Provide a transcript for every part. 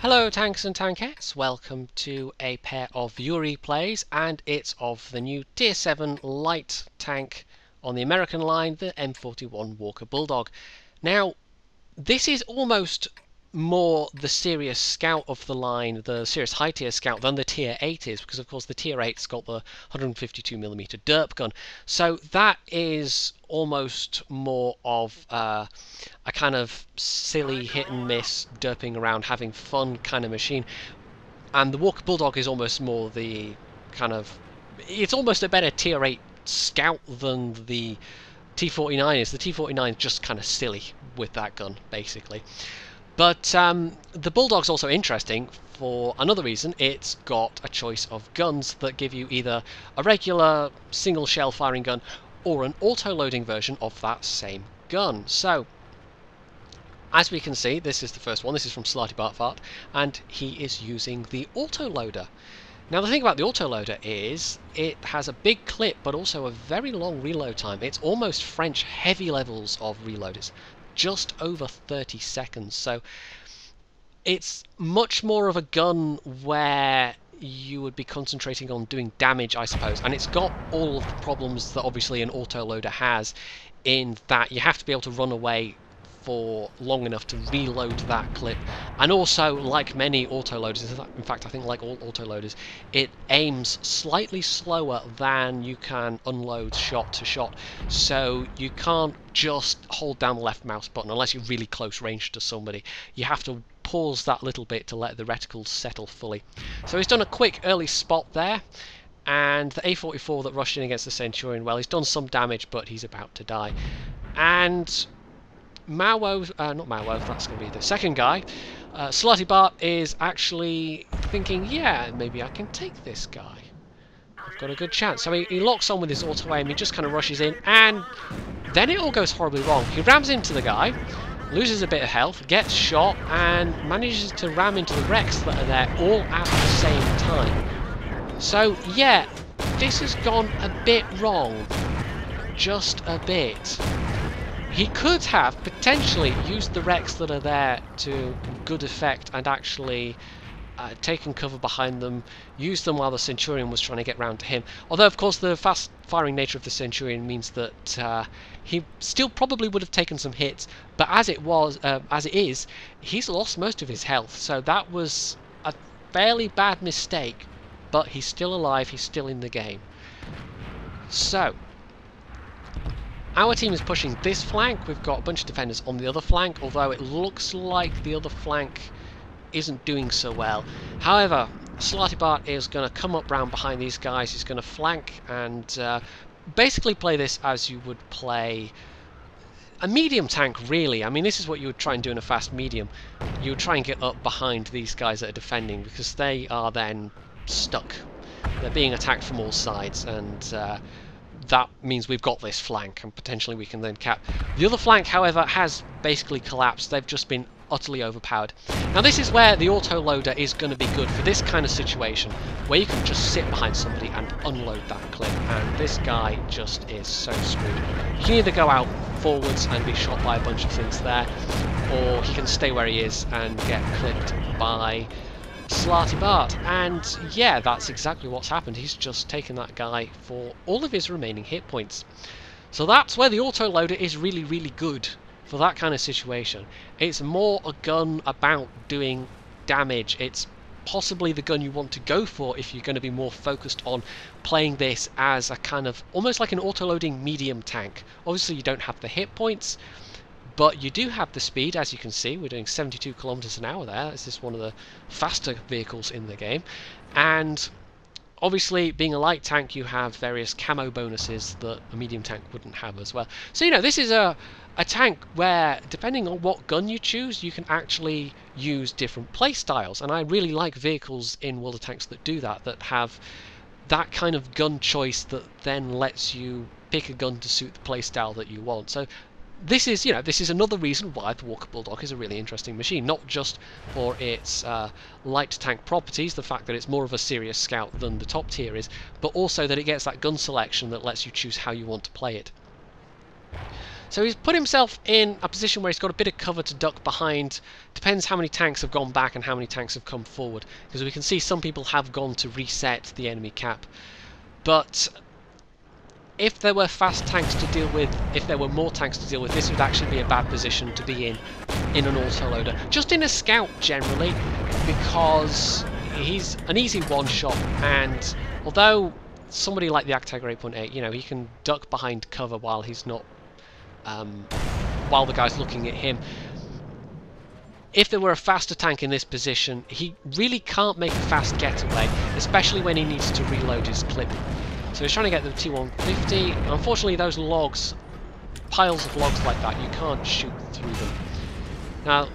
Hello tanks and tankettes, welcome to a pair of viewer replays, and it's of the new tier 7 light tank on the American line, the M41 Walker Bulldog. Now this is almost more the serious scout of the line, the serious high tier scout, than the tier 8 is, because of course the tier 8's got the 152mm derp gun, so that is almost more of a kind of silly hit and miss, derping around, having fun kind of machine. And the Walker Bulldog is almost more the kind of, it's almost a better tier 8 scout than the T49 is. The T49 is just kind of silly with that gun, basically. But the Bulldog's also interesting for another reason. It's got a choice of guns that give you either a regular single shell firing gun or an auto-loading version of that same gun. So, as we can see, this is the first one. This is from Slartibartfart, and he is using the auto-loader. Now the thing about the autoloader is it has a big clip but also a very long reload time. It's almost French heavy levels of reload. It's just over 30 seconds. So it's much more of a gun where you would be concentrating on doing damage, I suppose. And it's got all of the problems that obviously an autoloader has, in that you have to be able to run away for long enough to reload that clip, and also, like many autoloaders, in fact I think like all autoloaders, it aims slightly slower than you can unload shot to shot, so you can't just hold down the left mouse button unless you're really close range to somebody. You have to pause that little bit to let the reticles settle fully. So he's done a quick early spot there, and the A44 that rushed in against the Centurion, well, he's done some damage, but he's about to die. And Ma-Wo, not Ma-Wo, that's going to be the second guy. Slartibart is actually thinking, yeah, maybe I can take this guy. I've got a good chance. So he locks on with his auto aim, he just kind of rushes in, and then it all goes horribly wrong. He rams into the guy, loses a bit of health, gets shot, and manages to ram into the wrecks that are there all at the same time. So, yeah, this has gone a bit wrong. Just a bit. He could have potentially used the wrecks that are there to good effect and actually taken cover behind them, used them while the Centurion was trying to get round to him. Although, of course, the fast-firing nature of the Centurion means that he still probably would have taken some hits. But as it is, he's lost most of his health. So that was a fairly bad mistake. But he's still alive. He's still in the game. So our team is pushing this flank. We've got a bunch of defenders on the other flank, although it looks like the other flank isn't doing so well. However, Slartibart is going to come up round behind these guys. He's going to flank and basically play this as you would play a medium tank, really. I mean, this is what you would try and do in a fast medium. You would try and get up behind these guys that are defending, because they are then stuck. They're being attacked from all sides, and that means we've got this flank, and potentially we can then cap. The other flank, however, has basically collapsed. They've just been utterly overpowered. Now this is where the autoloader is going to be good for this kind of situation, where you can just sit behind somebody and unload that clip, and this guy just is so screwed. He can either go out forwards and be shot by a bunch of things there, or he can stay where he is and get clipped by Slartibart, and yeah, that's exactly what's happened. He's just taken that guy for all of his remaining hit points. So that's where the autoloader is really, really good for that kind of situation. It's more a gun about doing damage. It's possibly the gun you want to go for if you're going to be more focused on playing this as a kind of almost like an autoloading medium tank. Obviously you don't have the hit points, but you do have the speed. As you can see, we're doing 72 kilometers an hour there. This is one of the faster vehicles in the game. And obviously, being a light tank, you have various camo bonuses that a medium tank wouldn't have as well. So, you know, this is a tank where, depending on what gun you choose, you can actually use different play styles. And I really like vehicles in World of Tanks that do that, that have that kind of gun choice that then lets you pick a gun to suit the play style that you want. So this is, you know, this is another reason why the Walker Bulldog is a really interesting machine, not just for its light tank properties, the fact that it's more of a serious scout than the top tier is, but also that it gets that gun selection that lets you choose how you want to play it. So he's put himself in a position where he's got a bit of cover to duck behind. Depends how many tanks have gone back and how many tanks have come forward, because we can see some people have gone to reset the enemy cap. But if there were fast tanks to deal with, if there were more tanks to deal with, this would actually be a bad position to be in an autoloader. Just in a scout generally, because he's an easy one-shot, and although somebody like the Actiger 8.8, you know, he can duck behind cover while he's not, while the guy's looking at him. If there were a faster tank in this position, he really can't make a fast getaway, especially when he needs to reload his clip. So he's trying to get the T150. Unfortunately, those logs, piles of logs like that, you can't shoot through them. Now,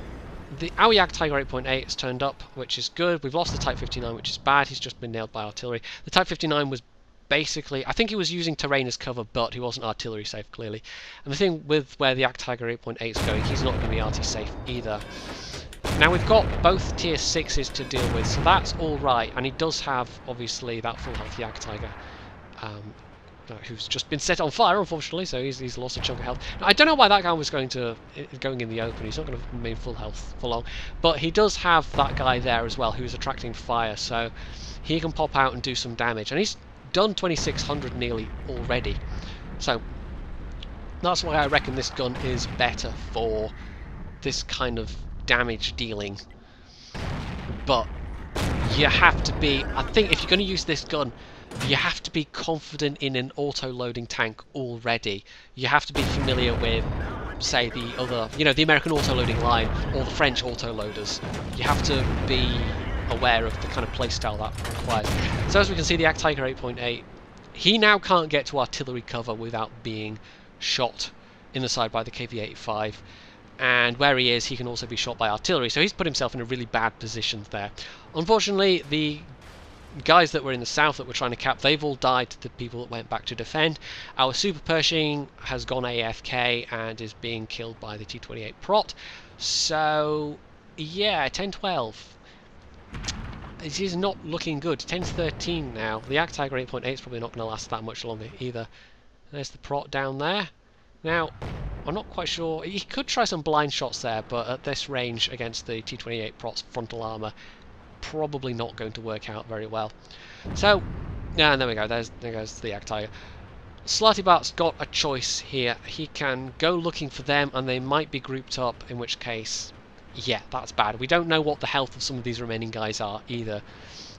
our Actiger 8.8 has turned up, which is good. We've lost the Type 59, which is bad. He's just been nailed by artillery. The Type 59 was basically, I think he was using terrain as cover, but he wasn't artillery safe, clearly. And the thing with where the Actiger 8.8 is going, he's not going to be RT safe either. Now we've got both tier 6s to deal with, so that's alright. And he does have, obviously, that full health Actiger. Who's just been set on fire, unfortunately, so he's lost a chunk of health. Now, I don't know why that guy was going in the open. He's not going to remain full health for long, but he does have that guy there as well, who's attracting fire, so he can pop out and do some damage. And he's done 2600 nearly already, so that's why I reckon this gun is better for this kind of damage dealing. But you have to be, I think, if you're going to use this gun, you have to be confident in an auto-loading tank already. You have to be familiar with, say, the other, you know, the American auto-loading line or the French auto-loaders. You have to be aware of the kind of playstyle that requires. So as we can see, the Actiger 8.8, he now can't get to artillery cover without being shot in the side by the KV-85. And where he is, he can also be shot by artillery. So he's put himself in a really bad position there. Unfortunately, the guys that were in the south that were trying to cap, they've all died to the people that went back to defend. Our Super Pershing has gone AFK and is being killed by the T-28 Prot. So, yeah, 10-12. It is not looking good. 10-13 now. The Actiger 8.8 is probably not going to last that much longer either. There's the Prot down there. Now, I'm not quite sure. He could try some blind shots there, but at this range against the T-28 Prot's frontal armour, probably not going to work out very well. So, yeah, there we go. There goes the Actiger. Slartibart's got a choice here. He can go looking for them, and they might be grouped up, in which case, yeah, that's bad. We don't know what the health of some of these remaining guys are either.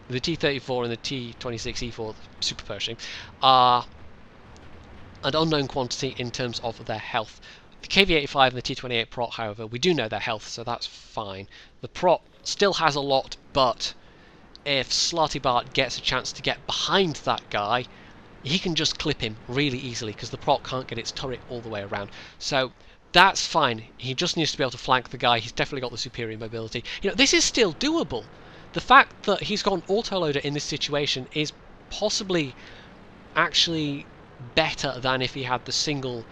The T-34 and the T-26E4 Super Pershing are an unknown quantity in terms of their health. The KV-85 and the T-28 Prot, however, we do know their health, so that's fine. The Prot still has a lot, but if Slartibart gets a chance to get behind that guy, he can just clip him really easily, because the Prot can't get its turret all the way around. So that's fine. He just needs to be able to flank the guy. He's definitely got the superior mobility. You know, this is still doable. The fact that he's got an autoloader in this situation is possibly actually better than if he had the single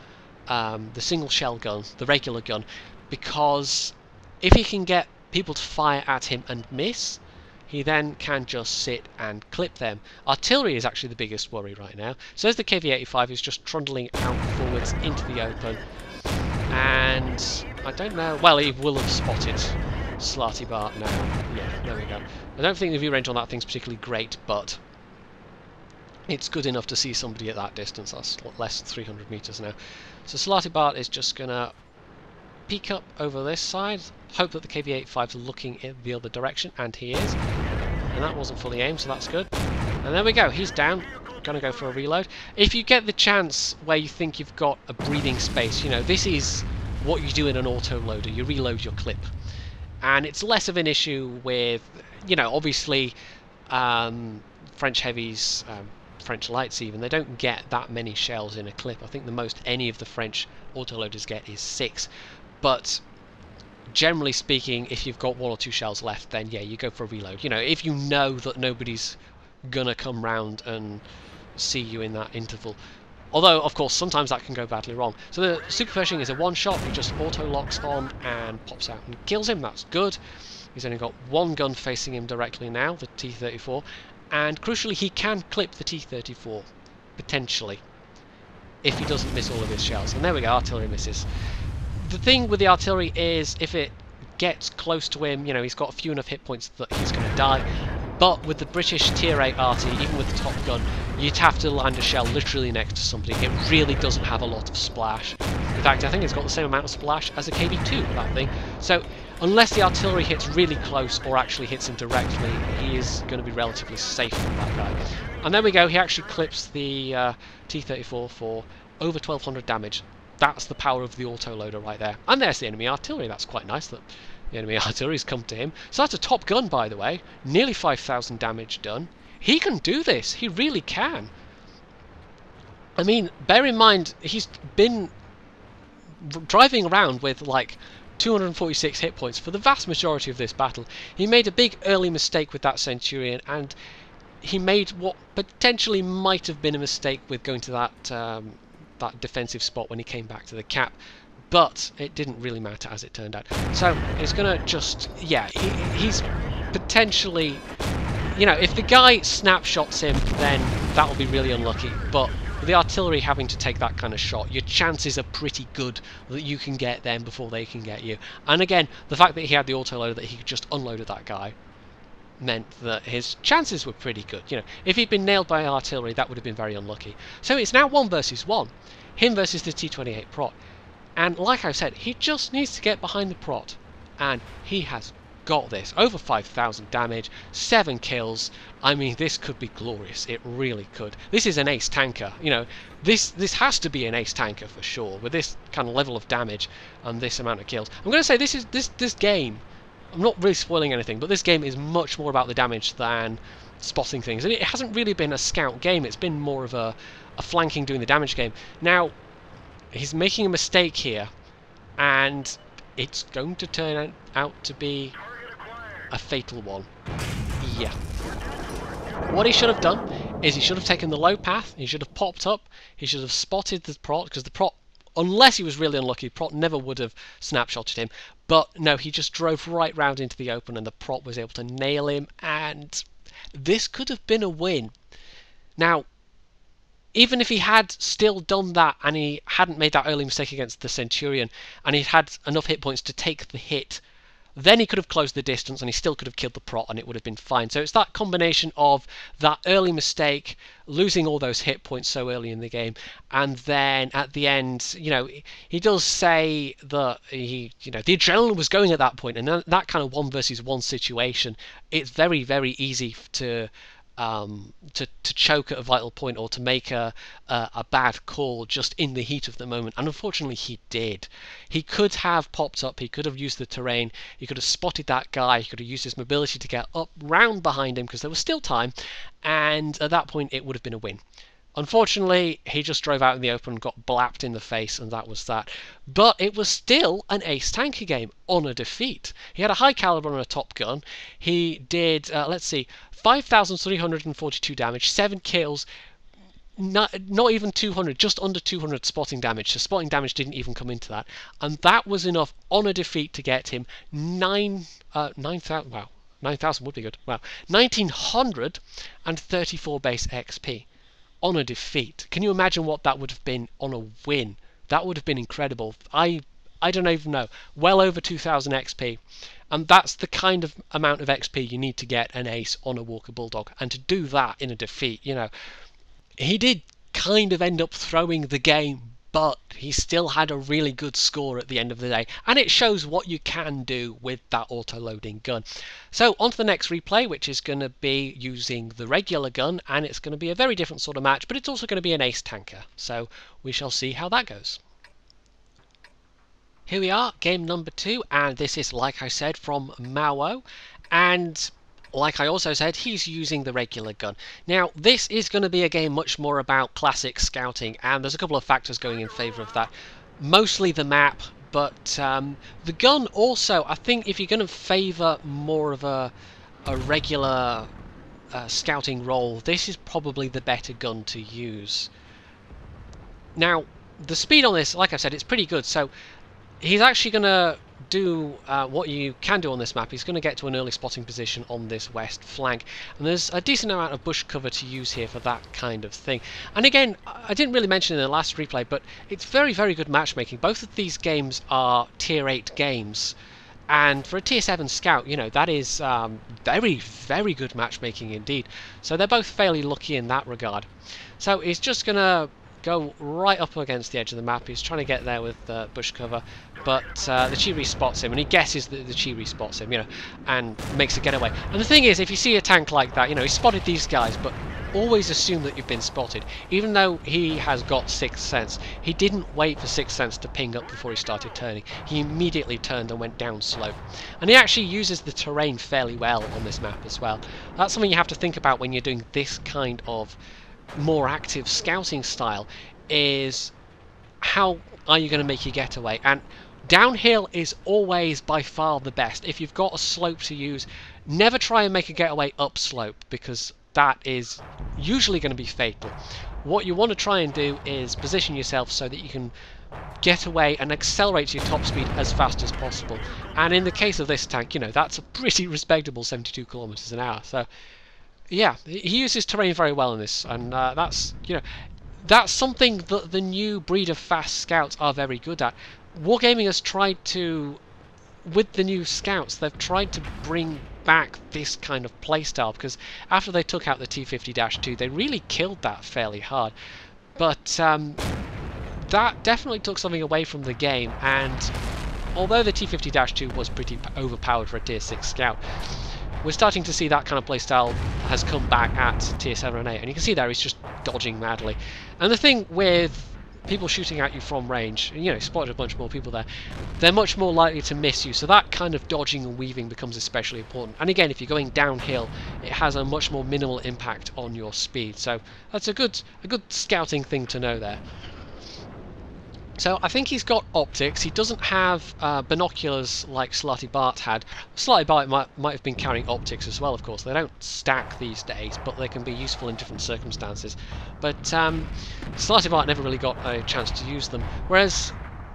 shell gun, the regular gun, because if he can get people to fire at him and miss, he then can just sit and clip them. Artillery is actually the biggest worry right now. So as the KV-85 is just trundling out forwards into the open, and I don't know, well, he will have spotted Slartibart now. Yeah, there we go. I don't think the view range on that thing's particularly great, but it's good enough to see somebody at that distance. That's less than 300 meters now. So Slartibart is just going to peek up over this side, hope that the KV-85 is looking in the other direction, and he is. And that wasn't fully aimed, so that's good. And there we go, he's down. Going to go for a reload. If you get the chance where you think you've got a breathing space, you know, this is what you do in an autoloader. You reload your clip. And it's less of an issue with, you know, obviously French heavies, French lights even, they don't get that many shells in a clip. I think the most any of the French autoloaders get is 6. But generally speaking, if you've got 1 or 2 shells left, then yeah, you go for a reload. You know, if you know that nobody's gonna come round and see you in that interval. Although, of course, sometimes that can go badly wrong. So the Super Pershing is a one-shot. He just auto-locks on and pops out and kills him. That's good. He's only got 1 gun facing him directly now, the T-34. And crucially, he can clip the T-34, potentially. if he doesn't miss all of his shells. And there we go, artillery misses. The thing with the artillery is if it gets close to him, you know, he's got a few enough hit points that he's going to die. But with the British Tier 8 arty, even with the Top Gun, you'd have to land a shell literally next to somebody. It really doesn't have a lot of splash. In fact, I think it's got the same amount of splash as a KB2, that thing. So, unless the artillery hits really close or actually hits him directly, he is going to be relatively safe from that guy. And there we go, he actually clips the T-34 for over 1200 damage. That's the power of the autoloader right there. And there's the enemy artillery. That's quite nice that the enemy artillery's come to him. So that's a Top Gun, by the way. Nearly 5,000 damage done. He can do this. He really can. I mean, bear in mind, he's been driving around with, like, 246 hit points for the vast majority of this battle. He made a big early mistake with that Centurion, and he made what potentially might have been a mistake with going to that that defensive spot when he came back to the cap, but it didn't really matter as it turned out. So it's gonna just, yeah, he's potentially, you know, if the guy snapshots him, then that will be really unlucky, but with the artillery having to take that kind of shot, your chances are pretty good that you can get them before they can get you. And again, the fact that he had the autoloader, that he could just unload at that guy, meant that his chances were pretty good. You know, if he'd been nailed by artillery, that would have been very unlucky. So it's now 1 versus 1. Him versus the T-28 Prot. And like I said, he just needs to get behind the Prot. And he has got this. Over 5,000 damage, 7 kills. I mean, this could be glorious. It really could. This is an ace tanker. You know, this has to be an ace tanker for sure. With this kind of level of damage and this amount of kills. I'm going to say this game, I'm not really spoiling anything, but this game is much more about the damage than spotting things. And it hasn't really been a scout game, it's been more of a flanking doing the damage game. Now, he's making a mistake here, and it's going to turn out to be a fatal one. Yeah. What he should have done is he should have taken the low path, he should have popped up, he should have spotted the Prot, because the Prot, unless he was really unlucky, Prot never would have snapshotted him. But no, he just drove right round into the open and the Prot was able to nail him, and this could have been a win. Now, even if he had still done that and he hadn't made that early mistake against the Centurion and he'd had enough hit points to take the hit, then he could have closed the distance and he still could have killed the Prot and it would have been fine. So it's that combination of that early mistake, losing all those hit points so early in the game, and then at the end, you know, he does say that he, you know, the adrenaline was going at that point, and that kind of 1 versus 1 situation, it's very, very easy to choke at a vital point or to make a bad call just in the heat of the moment, and unfortunately he did. He could have popped up, he could have used the terrain, he could have spotted that guy, he could have used his mobility to get up round behind him because there was still time, and at that point it would have been a win. Unfortunately, he just drove out in the open, got blapped in the face, and that was that. But it was still an ace tanker game on a defeat. He had a high caliber and a Top Gun. He did, let's see, 5,342 damage, 7 kills, not even 200, just under 200 spotting damage. So spotting damage didn't even come into that. And that was enough on a defeat to get him 9,000, wow, 9,000 would be good. Wow, 1,934 base XP. On a defeat. Can you imagine what that would have been on a win? That would have been incredible. I don't even know. Well over 2,000 XP. And that's the kind of amount of XP you need to get an ace on a Walker Bulldog. And to do that in a defeat, you know, he did kind of end up throwing the game, but he still had a really good score at the end of the day, and it shows what you can do with that auto-loading gun. So on to the next replay, which is going to be using the regular gun, and it's going to be a very different sort of match, but it's also going to be an ace tanker, so we shall see how that goes. Here we are, game number 2, and this is, like I said, from Ma-Wo, and like I also said, he's using the regular gun. Now, this is going to be a game much more about classic scouting, and there's a couple of factors going in favour of that. Mostly the map, but the gun also, I think if you're going to favour more of a regular scouting role, this is probably the better gun to use. Now, the speed on this, like I said, it's pretty good, so he's actually going to do what you can do on this map is going to get to an early spotting position on this west flank, and there's a decent amount of bush cover to use here for that kind of thing. And again, I didn't really mention in the last replay, but it's very, very good matchmaking. Both of these games are tier 8 games, and for a tier 7 scout, you know, that is very, very good matchmaking indeed. So they're both fairly lucky in that regard. So he's just going to go right up against the edge of the map. He's trying to get there with bush cover, but the Chiri spots him, and he guesses that the Chiri spots him, you know, and makes a getaway. And the thing is, if you see a tank like that, you know, he spotted these guys, but always assume that you've been spotted. Even though he has got Sixth Sense, he didn't wait for Sixth Sense to ping up before he started turning. He immediately turned and went down slope. And he actually uses the terrain fairly well on this map as well. That's something you have to think about when you're doing this kind of more active scouting style, is how are you going to make your getaway. And downhill is always by far the best. If you've got a slope to use, never try and make a getaway upslope, because that is usually going to be fatal. What you want to try and do is position yourself so that you can get away and accelerate to your top speed as fast as possible. And in the case of this tank, you know, that's a pretty respectable 72 kilometers an hour. So yeah, he uses terrain very well in this, and that's, you know, that's something that the new breed of fast scouts are very good at. Wargaming has tried to, with the new scouts, they've tried to bring back this kind of playstyle, because after they took out the T50-2, they really killed that fairly hard. But that definitely took something away from the game, and although the T50-2 was pretty overpowered for a tier 6 scout, we're starting to see that kind of playstyle has come back at tier 7 and 8, and you can see there he's just dodging madly. And the thing with people shooting at you from range, you know, spotted a bunch more people there, they're much more likely to miss you, so that kind of dodging and weaving becomes especially important. And again, if you're going downhill, it has a much more minimal impact on your speed, so that's a good scouting thing to know there. So I think he's got optics. He doesn't have binoculars like Slartibart had. Slartibart might have been carrying optics as well, of course. They don't stack these days, but they can be useful in different circumstances. But Slartibart never really got a chance to use them. Whereas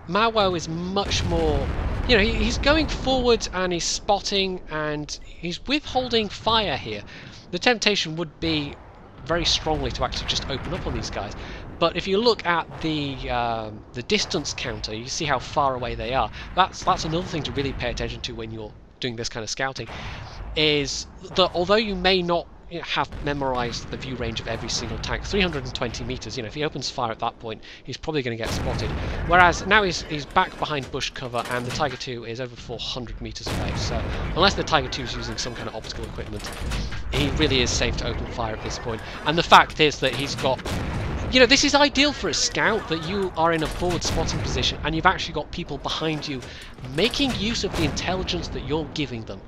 Ma-Wo is much more, you know, he's going forward and he's spotting and he's withholding fire here. The temptation would be very strongly to actually just open up on these guys. But if you look at the distance counter, you see how far away they are. That's another thing to really pay attention to when you're doing this kind of scouting, is that although you may not have memorized the view range of every single tank, 320 meters, you know, if he opens fire at that point, he's probably going to get spotted. Whereas now he's back behind bush cover, and the Tiger II is over 400 meters away. So unless the Tiger II is using some kind of optical equipment, he really is safe to open fire at this point. And the fact is that he's got, you know, this is ideal for a scout, that you are in a forward spotting position and you've actually got people behind you making use of the intelligence that you're giving them.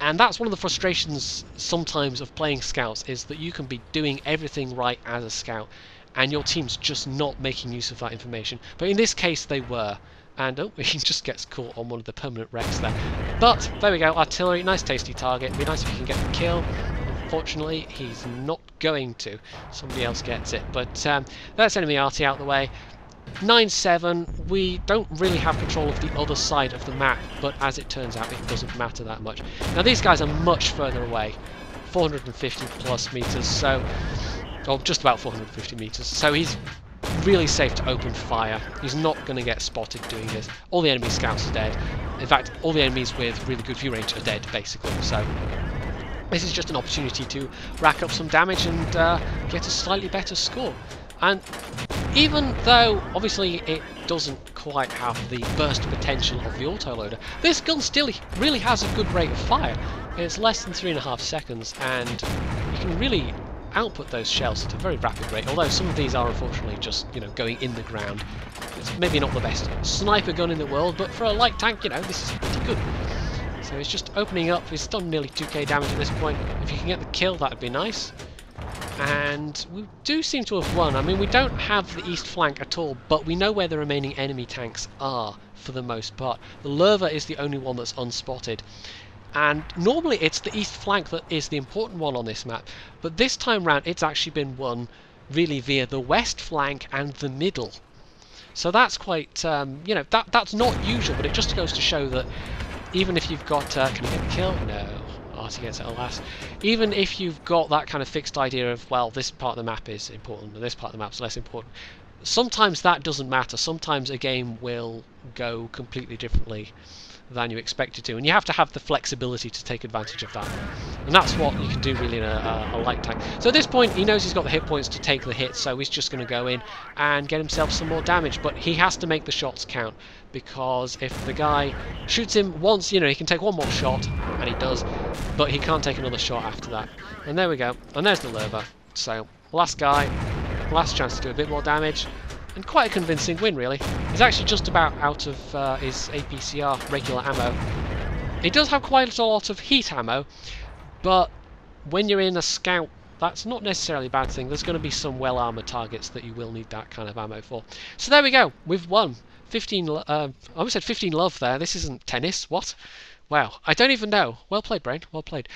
And that's one of the frustrations sometimes of playing scouts, is that you can be doing everything right as a scout and your team's just not making use of that information. But in this case they were. And oh, he just gets caught on one of the permanent wrecks there. But there we go, artillery, nice tasty target. It'd be nice if you can get the kill. Unfortunately, he's not going to. Somebody else gets it. But that's enemy arty out the way. 9-7, we don't really have control of the other side of the map, but as it turns out, it doesn't matter that much. Now these guys are much further away, 450 plus meters, so, or just about 450 meters, so he's really safe to open fire. He's not going to get spotted doing this. All the enemy scouts are dead. In fact, all the enemies with really good view range are dead, basically, so this is just an opportunity to rack up some damage and get a slightly better score. And even though, obviously, it doesn't quite have the burst potential of the autoloader, this gun still really has a good rate of fire. It's less than 3.5 seconds, and you can really output those shells at a very rapid rate, although some of these are unfortunately just, you know, going in the ground. It's maybe not the best sniper gun in the world, but for a light tank, you know, this is pretty good. So it's just opening up. He's done nearly 2k damage at this point. If you can get the kill, that would be nice. And we do seem to have won. I mean, we don't have the east flank at all, but we know where the remaining enemy tanks are for the most part. The Lurva is the only one that's unspotted. And normally it's the east flank that is the important one on this map, but this time round it's actually been won really via the west flank and the middle. So that's quite, you know, that's not usual, but it just goes to show that even if you've got, can you get the kill? No, Artie gets it at last. Even if you've got that kind of fixed idea of, well, this part of the map is important and this part of the map's less important, sometimes that doesn't matter. Sometimes a game will go completely differently than you expect it to, and you have to have the flexibility to take advantage of that, and that's what you can do really in a light tank. So at this point he knows he's got the hit points to take the hit, so he's just going to go in and get himself some more damage, but he has to make the shots count, because if the guy shoots him once, you know, he can take one more shot, and he does, but he can't take another shot after that. And there we go, and there's the lurber. So last guy, last chance to do a bit more damage, and quite a convincing win, really. He's actually just about out of his APCR regular ammo. He does have quite a lot of heat ammo, but when you're in a scout, that's not necessarily a bad thing. There's going to be some well-armoured targets that you will need that kind of ammo for. So there we go, we've won. 15, I almost said 15 love there. This isn't tennis, what? Wow, I don't even know. Well played, Brain. Well played.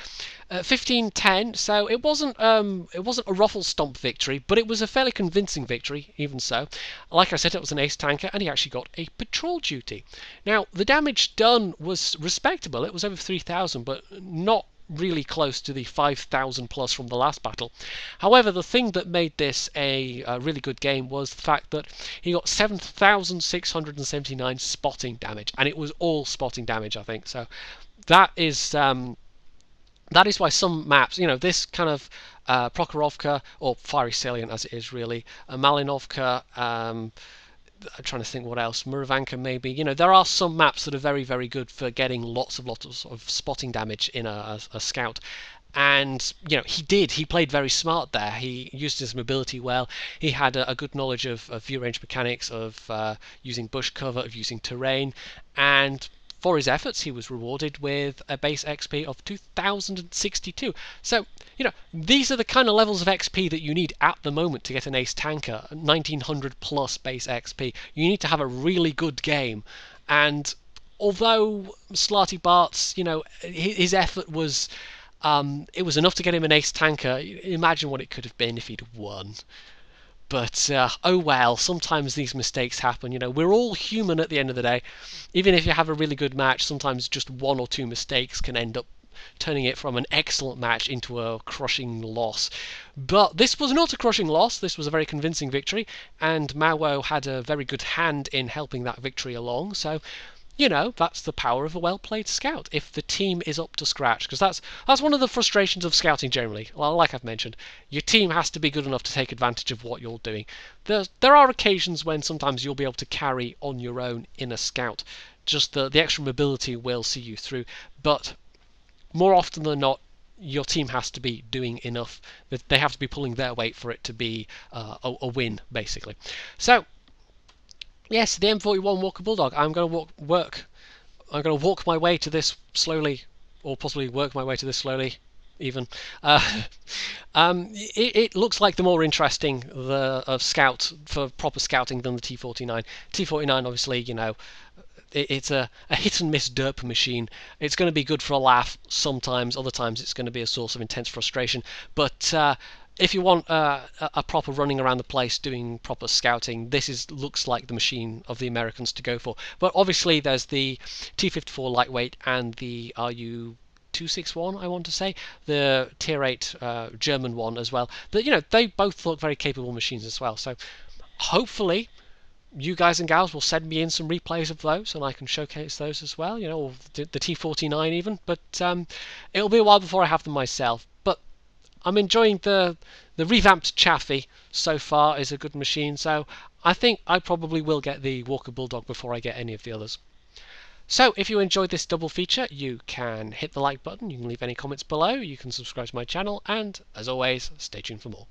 15-10. So it wasn't a ruffle stomp victory, but it was a fairly convincing victory. Even so, like I said, it was an ace tanker, and he actually got a patrol duty. Now the damage done was respectable. It was over 3,000, but not really close to the 5,000 plus from the last battle. However, the thing that made this a really good game was the fact that he got 7,679 spotting damage, and it was all spotting damage, I think. So that is why some maps, you know, this kind of Prokhorovka, or Fiery Salient as it is really, Malinovka, I'm trying to think what else, Muravanka maybe, you know, there are some maps that are very, very good for getting lots of spotting damage in a scout. And, you know, he played very smart there. He used his mobility well. He had a good knowledge of view range mechanics, of using bush cover, of using terrain, and for his efforts he was rewarded with a base XP of 2,062. So, you know, these are the kind of levels of XP that you need at the moment to get an ace tanker, 1900 plus base XP. You need to have a really good game, and although Slartibart's, you know, his effort was, it was enough to get him an ace tanker, imagine what it could have been if he'd won. But, oh well, sometimes these mistakes happen, you know, we're all human at the end of the day. Even if you have a really good match, sometimes just one or two mistakes can end up turning it from an excellent match into a crushing loss. But this was not a crushing loss, this was a very convincing victory, and Ma-Wo had a very good hand in helping that victory along, so, you know, that's the power of a well-played scout, if the team is up to scratch, because that's one of the frustrations of scouting generally. Well, like I've mentioned, your team has to be good enough to take advantage of what you're doing. There are occasions when sometimes you'll be able to carry on your own in a scout, just the extra mobility will see you through, but more often than not, your team has to be doing enough, they have to be pulling their weight for it to be a win, basically. So, yes, the M41 Walker Bulldog. I'm going to walk my way to this slowly, or possibly work my way to this slowly, even. It looks like the more interesting scout for proper scouting than the T49. T49, obviously, you know, it's a hit and miss derp machine. It's going to be good for a laugh sometimes. Other times, it's going to be a source of intense frustration. But if you want a proper running around the place doing proper scouting, this looks like the machine of the Americans to go for. But obviously there's the T54 lightweight and the RU261, I want to say, the tier 8 German one as well. But, you know, they both look very capable machines as well. So hopefully you guys and gals will send me in some replays of those, and I can showcase those as well, you know, or the T49 even. But it'll be a while before I have them myself. But I'm enjoying the revamped Chaffee so far. Is a good machine, so I think I probably will get the Walker Bulldog before I get any of the others. So if you enjoyed this double feature, you can hit the like button, you can leave any comments below, you can subscribe to my channel, and as always, stay tuned for more.